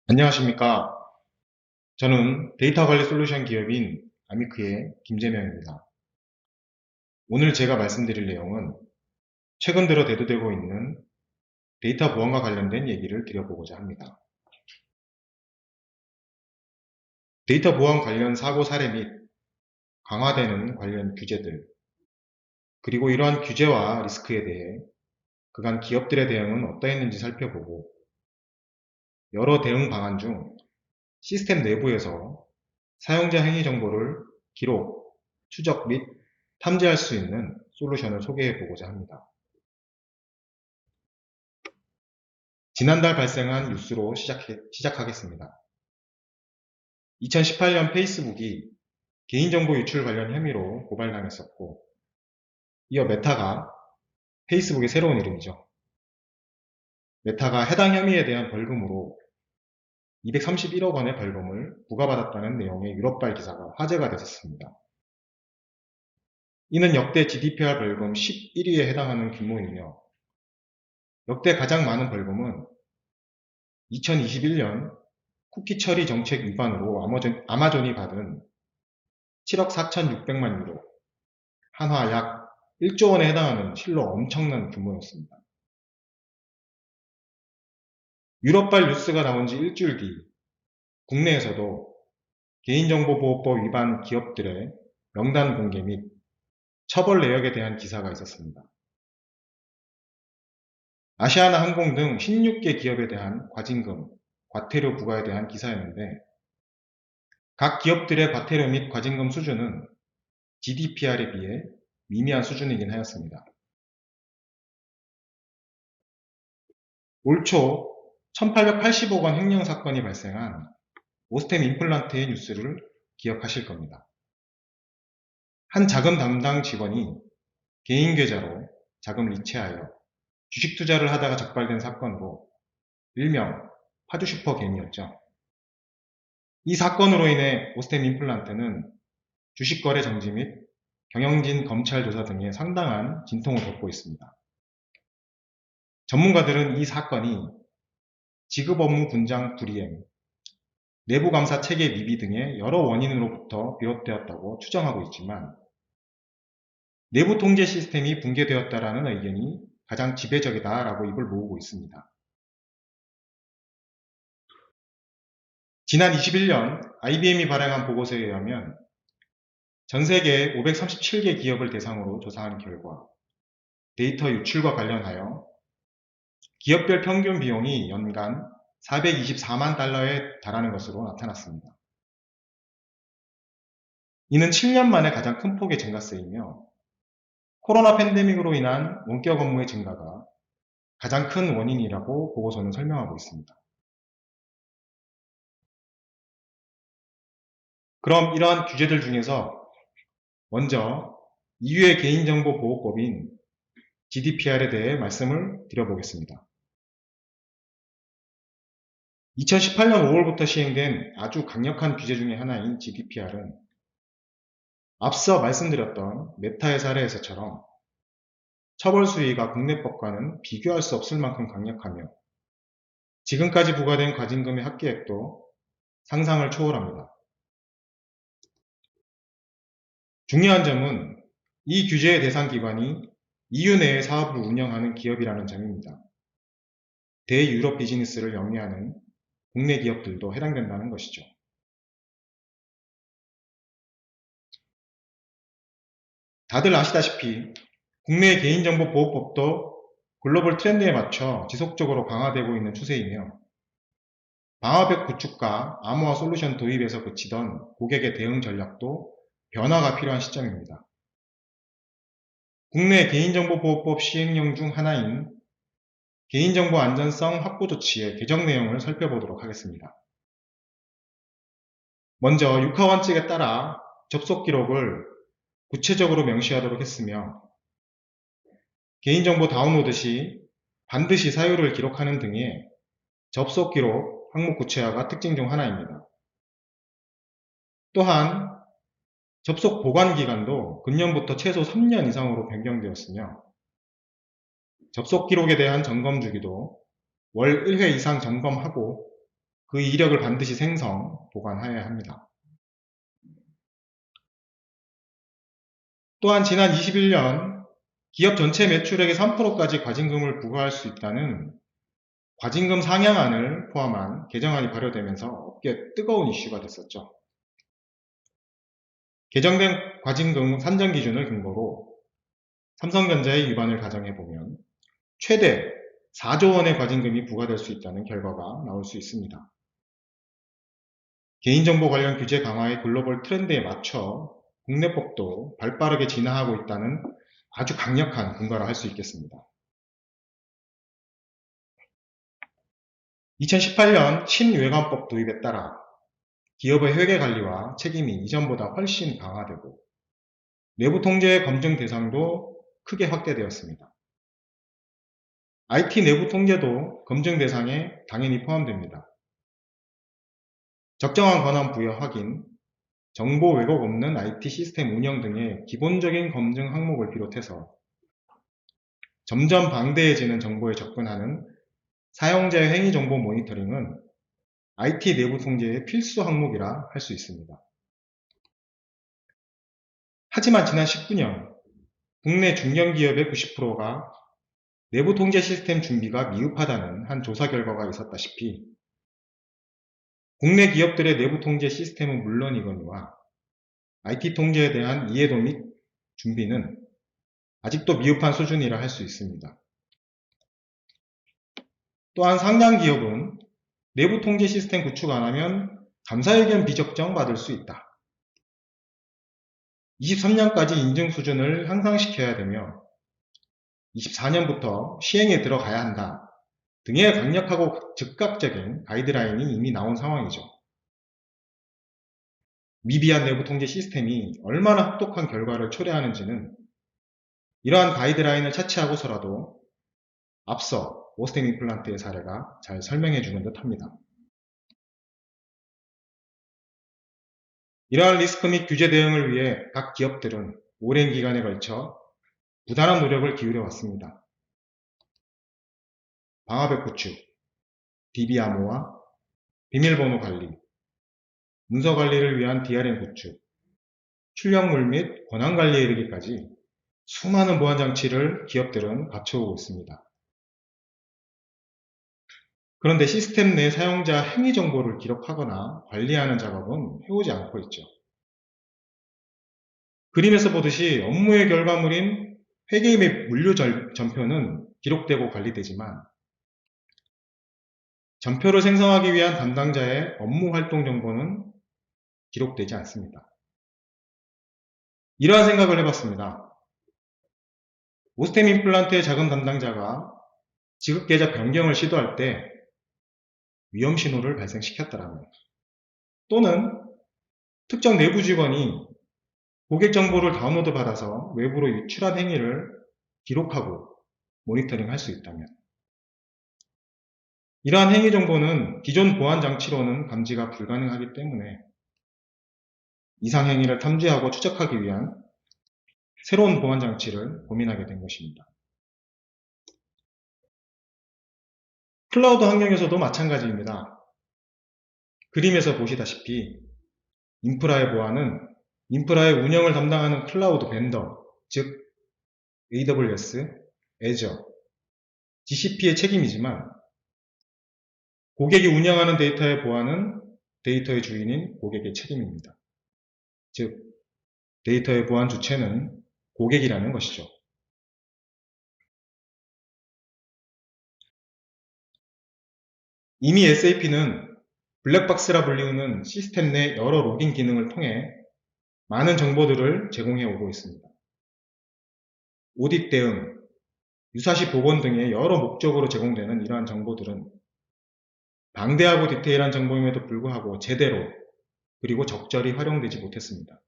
안녕하십니까. 저는 데이터 관리 솔루션 기업인 아미크의 김재명입니다. 오늘 제가 말씀드릴 내용은 최근 들어 대두되고 있는 데이터 보안과 관련된 얘기를 드려보고자 합니다. 데이터 보안 관련 사고 사례 및 강화되는 관련 규제들, 그리고 이러한 규제와 리스크에 대해 그간 기업들의 대응은 어떠했는지 살펴보고 여러 대응 방안 중 시스템 내부에서 사용자 행위 정보를 기록, 추적 및 탐지할 수 있는 솔루션을 소개해 보고자 합니다. 지난달 발생한 뉴스로 시작하겠습니다. 2018년 페이스북이 개인정보 유출 관련 혐의로 고발당했었고, 이어 메타가 페이스북의 새로운 이름이죠. 메타가 해당 혐의에 대한 벌금으로 231억 원의 벌금을 부과받았다는 내용의 유럽발 기사가 화제가 됐었습니다. 이는 역대 GDPR 벌금 11위에 해당하는 규모이며, 역대 가장 많은 벌금은 2021년 쿠키 처리 정책 위반으로 아마존이 받은 7억 4,600만 유로, 한화 약 1조 원에 해당하는 실로 엄청난 규모였습니다. 유럽발 뉴스가 나온 지 일주일 뒤 국내에서도 개인정보보호법 위반 기업들의 명단 공개 및 처벌 내역에 대한 기사가 있었습니다. 아시아나 항공 등 16개 기업에 대한 과징금, 과태료 부과에 대한 기사였는데, 각 기업들의 과태료 및 과징금 수준은 GDPR에 비해 미미한 수준이긴 하였습니다. 올 초 1880억 원 횡령 사건이 발생한 오스템 임플란트의 뉴스를 기억하실 겁니다. 한 자금 담당 직원이 개인 계좌로 자금을 이체하여 주식 투자를 하다가 적발된 사건으로 일명 파주 슈퍼개미였죠. 이 사건으로 인해 오스템 임플란트는 주식거래 정지 및 경영진 검찰 조사 등의 상당한 진통을 겪고 있습니다. 전문가들은 이 사건이 지급 업무 분장 불이행, 내부 감사 체계 미비 등의 여러 원인으로부터 비롯되었다고 추정하고 있지만, 내부 통제 시스템이 붕괴되었다라는 의견이 가장 지배적이다라고 입을 모으고 있습니다. 지난 21년 IBM이 발행한 보고서에 의하면 전 세계 537개 기업을 대상으로 조사한 결과 데이터 유출과 관련하여 기업별 평균 비용이 연간 424만 달러에 달하는 것으로 나타났습니다. 이는 7년 만에 가장 큰 폭의 증가세이며, 코로나 팬데믹으로 인한 원격 업무의 증가가 가장 큰 원인이라고 보고서는 설명하고 있습니다. 그럼 이러한 규제들 중에서 먼저 EU의 개인정보보호법인 GDPR에 대해 말씀을 드려보겠습니다. 2018년 5월부터 시행된 아주 강력한 규제 중의 하나인 GDPR은 앞서 말씀드렸던 메타의 사례에서처럼 처벌 수위가 국내법과는 비교할 수 없을 만큼 강력하며, 지금까지 부과된 과징금의 합계액도 상상을 초월합니다. 중요한 점은 이 규제의 대상 기관이 EU 내의 사업을 운영하는 기업이라는 점입니다. 대유럽 비즈니스를 영위하는 국내 기업들도 해당된다는 것이죠. 다들 아시다시피 국내 개인정보보호법도 글로벌 트렌드에 맞춰 지속적으로 강화되고 있는 추세이며, 방화벽 구축과 암호화 솔루션 도입에서 그치던 고객의 대응 전략도 변화가 필요한 시점입니다. 국내 개인정보보호법 시행령 중 하나인 개인정보 안전성 확보 조치의 개정 내용을 살펴보도록 하겠습니다. 먼저 6하 원칙에 따라 접속 기록을 구체적으로 명시하도록 했으며, 개인정보 다운로드 시 반드시 사유를 기록하는 등의 접속 기록 항목 구체화가 특징 중 하나입니다. 또한 접속 보관 기간도 금년부터 최소 3년 이상으로 변경되었으며, 접속 기록에 대한 점검 주기도 월 1회 이상 점검하고 그 이력을 반드시 생성, 보관해야 합니다. 또한 지난 21년 기업 전체 매출액의 3%까지 과징금을 부과할 수 있다는 과징금 상향안을 포함한 개정안이 발효되면서 업계에 뜨거운 이슈가 됐었죠. 개정된 과징금 산정 기준을 근거로 삼성전자의 위반을 가정해보면 최대 4조 원의 과징금이 부과될 수 있다는 결과가 나올 수 있습니다. 개인정보 관련 규제 강화의 글로벌 트렌드에 맞춰 국내법도 발빠르게 진화하고 있다는 아주 강력한 근거라 할 수 있겠습니다. 2018년 신외관법 도입에 따라 기업의 회계관리와 책임이 이전보다 훨씬 강화되고 내부 통제의 검증 대상도 크게 확대되었습니다. IT 내부 통제도 검증 대상에 당연히 포함됩니다. 적정한 권한 부여 확인, 정보 왜곡 없는 IT 시스템 운영 등의 기본적인 검증 항목을 비롯해서 점점 방대해지는 정보에 접근하는 사용자의 행위 정보 모니터링은 IT 내부 통제의 필수 항목이라 할 수 있습니다. 하지만 지난 19년 국내 중견기업의 90%가 내부 통제 시스템 준비가 미흡하다는 한 조사 결과가 있었다시피 국내 기업들의 내부 통제 시스템은 물론이거니와 IT 통제에 대한 이해도 및 준비는 아직도 미흡한 수준이라 할 수 있습니다. 또한 상당 기업은 내부 통제 시스템 구축 안 하면 감사의견 비적정 받을 수 있다. 23년까지 인증 수준을 향상시켜야 되며 24년부터 시행에 들어가야 한다 등의 강력하고 즉각적인 가이드라인이 이미 나온 상황이죠. 미비한 내부 통제 시스템이 얼마나 혹독한 결과를 초래하는지는 이러한 가이드라인을 차치하고서라도 앞서 오스템 임플란트의 사례가 잘 설명해 주는 듯 합니다. 이러한 리스크 및 규제 대응을 위해 각 기업들은 오랜 기간에 걸쳐 부단한 노력을 기울여 왔습니다. 방화벽 구축, DB 암호화, 비밀번호 관리, 문서 관리를 위한 DRM 구축, 출력물 및 권한 관리에 이르기까지 수많은 보안 장치를 기업들은 갖춰오고 있습니다. 그런데 시스템 내 사용자 행위 정보를 기록하거나 관리하는 작업은 해오지 않고 있죠. 그림에서 보듯이 업무의 결과물인 회계 및 물류 전표는 기록되고 관리되지만 전표를 생성하기 위한 담당자의 업무 활동 정보는 기록되지 않습니다. 이러한 생각을 해봤습니다. 오스템 임플란트의 자금 담당자가 지급 계좌 변경을 시도할 때 위험 신호를 발생시켰더라면 또는 특정 내부 직원이 고객 정보를 다운로드 받아서 외부로 유출한 행위를 기록하고 모니터링 할 수 있다면 이러한 행위 정보는 기존 보안 장치로는 감지가 불가능하기 때문에 이상 행위를 탐지하고 추적하기 위한 새로운 보안 장치를 고민하게 된 것입니다. 클라우드 환경에서도 마찬가지입니다. 그림에서 보시다시피 인프라의 보안은 인프라의 운영을 담당하는 클라우드 벤더, 즉 AWS, Azure, GCP의 책임이지만 고객이 운영하는 데이터의 보안은 데이터의 주인인 고객의 책임입니다. 즉 데이터의 보안 주체는 고객이라는 것이죠. 이미 SAP는 블랙박스라 불리우는 시스템 내 여러 로깅 기능을 통해 많은 정보들을 제공해 오고 있습니다. 오딧 대응, 유사시 복원 등의 여러 목적으로 제공되는 이러한 정보들은 방대하고 디테일한 정보임에도 불구하고 제대로 그리고 적절히 활용되지 못했습니다.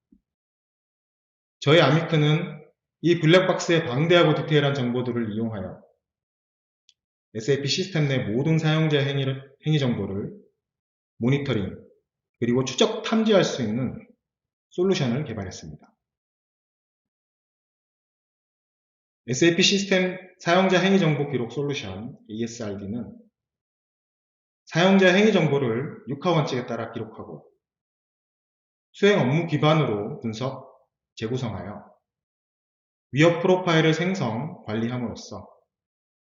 저희 아미크는 이 블랙박스의 방대하고 디테일한 정보들을 이용하여 SAP 시스템 내 모든 사용자 행위 정보를 모니터링 그리고 추적 탐지할 수 있는 솔루션을 개발했습니다. SAP 시스템 사용자 행위 정보 기록 솔루션 ASRD는 사용자 행위 정보를 6하 원칙에 따라 기록하고 수행 업무 기반으로 분석, 재구성하여 위협 프로파일을 생성, 관리함으로써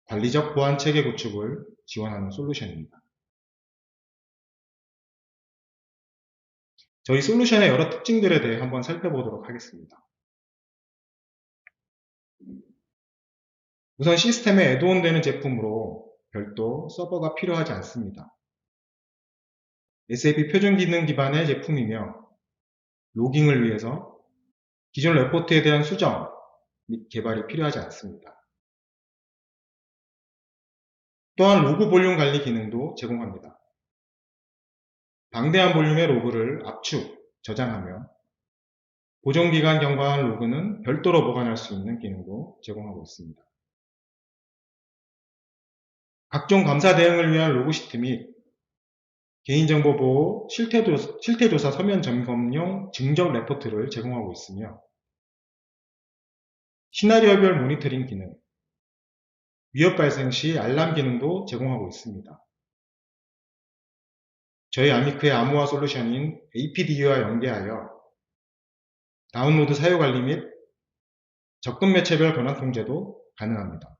관리적 보안 체계 구축을 지원하는 솔루션입니다. 저희 솔루션의 여러 특징들에 대해 한번 살펴보도록 하겠습니다. 우선 시스템에 애드온 되는 제품으로 별도 서버가 필요하지 않습니다. SAP 표준 기능 기반의 제품이며 로깅을 위해서 기존 레포트에 대한 수정 및 개발이 필요하지 않습니다. 또한 로그 볼륨 관리 기능도 제공합니다. 방대한 볼륨의 로그를 압축, 저장하며 보존기간 경과한 로그는 별도로 보관할 수 있는 기능도 제공하고 있습니다. 각종 감사 대응을 위한 로그 시트 및 개인정보 보호, 실태조사 서면 점검용 증적 레포트를 제공하고 있으며 시나리오별 모니터링 기능, 위협 발생 시 알람 기능도 제공하고 있습니다. 저희 아미크의 암호화 솔루션인 APD와 연계하여 다운로드 사유 관리 및 접근 매체별 권한 통제도 가능합니다.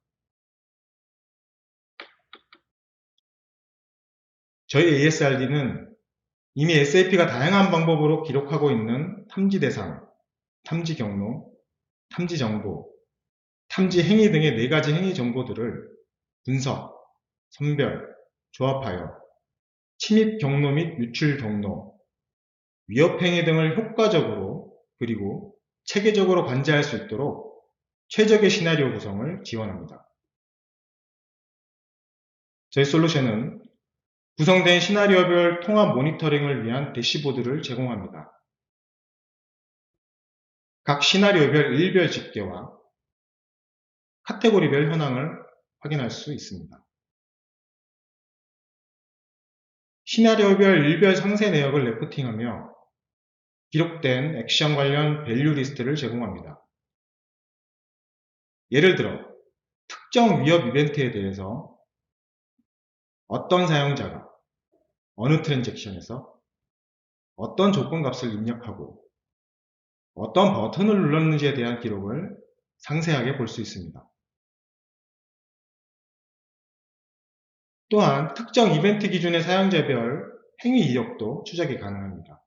저희 ASRD는 이미 SAP가 다양한 방법으로 기록하고 있는 탐지 대상, 탐지 경로, 탐지 정보, 탐지 행위 등의 4가지 행위 정보들을 분석, 선별, 조합하여 침입 경로 및 유출 경로, 위협 행위 등을 효과적으로 그리고 체계적으로 관제할 수 있도록 최적의 시나리오 구성을 지원합니다. 저희 솔루션은 구성된 시나리오별 통합 모니터링을 위한 대시보드를 제공합니다. 각 시나리오별 일별 집계와 카테고리별 현황을 확인할 수 있습니다. 시나리오별 일별 상세 내역을 레포팅하며 기록된 액션 관련 밸류 리스트를 제공합니다. 예를 들어 특정 위협 이벤트에 대해서 어떤 사용자가 어느 트랜잭션에서 어떤 조건값을 입력하고 어떤 버튼을 눌렀는지에 대한 기록을 상세하게 볼 수 있습니다. 또한 특정 이벤트 기준의 사용자별 행위 이력도 추적이 가능합니다.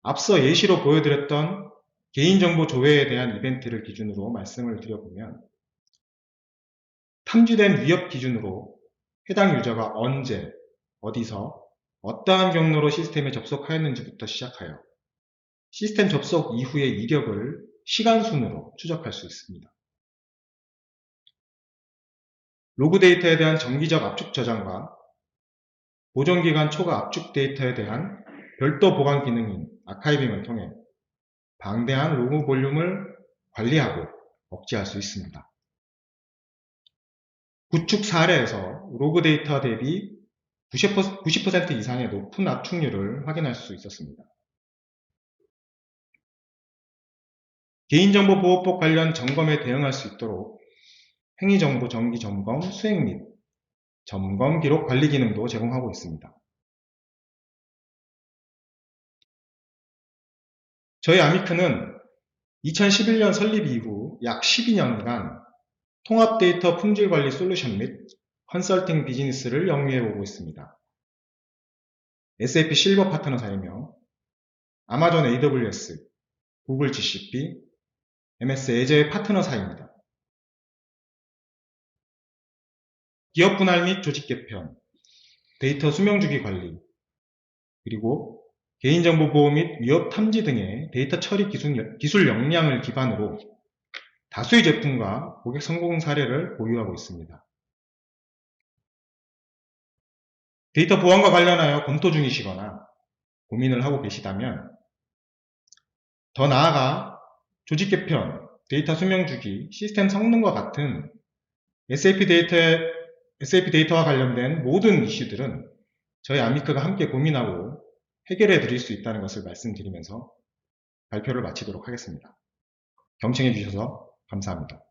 앞서 예시로 보여드렸던 개인정보 조회에 대한 이벤트를 기준으로 말씀을 드려보면 탐지된 위협 기준으로 해당 유저가 언제, 어디서, 어떠한 경로로 시스템에 접속하였는지부터 시작하여 시스템 접속 이후의 이력을 시간 순으로 추적할 수 있습니다. 로그 데이터에 대한 정기적 압축 저장과 보존기간 초과 압축 데이터에 대한 별도 보관 기능인 아카이빙을 통해 방대한 로그 볼륨을 관리하고 억제할 수 있습니다. 구축 사례에서 로그 데이터 대비 90% 이상의 높은 압축률을 확인할 수 있었습니다. 개인정보보호법 관련 점검에 대응할 수 있도록 행위정보 정기 점검, 수행 및 점검 기록 관리 기능도 제공하고 있습니다. 저희 아미크는 2011년 설립 이후 약 12년간 통합 데이터 품질 관리 솔루션 및 컨설팅 비즈니스를 영위해 오고 있습니다. SAP 실버 파트너사이며 아마존 AWS, 구글 GCP, MS 애저의 파트너사입니다. 기업 분할 및 조직 개편, 데이터 수명주기 관리, 그리고 개인정보 보호 및 위협 탐지 등의 데이터 처리 기술 역량을 기반으로 다수의 제품과 고객 성공 사례를 보유하고 있습니다. 데이터 보안과 관련하여 검토 중이시거나 고민을 하고 계시다면 더 나아가 조직 개편, 데이터 수명주기, 시스템 성능과 같은 SAP 데이터와 관련된 모든 이슈들은 저희 아미크가 함께 고민하고 해결해 드릴 수 있다는 것을 말씀드리면서 발표를 마치도록 하겠습니다. 경청해 주셔서 감사합니다.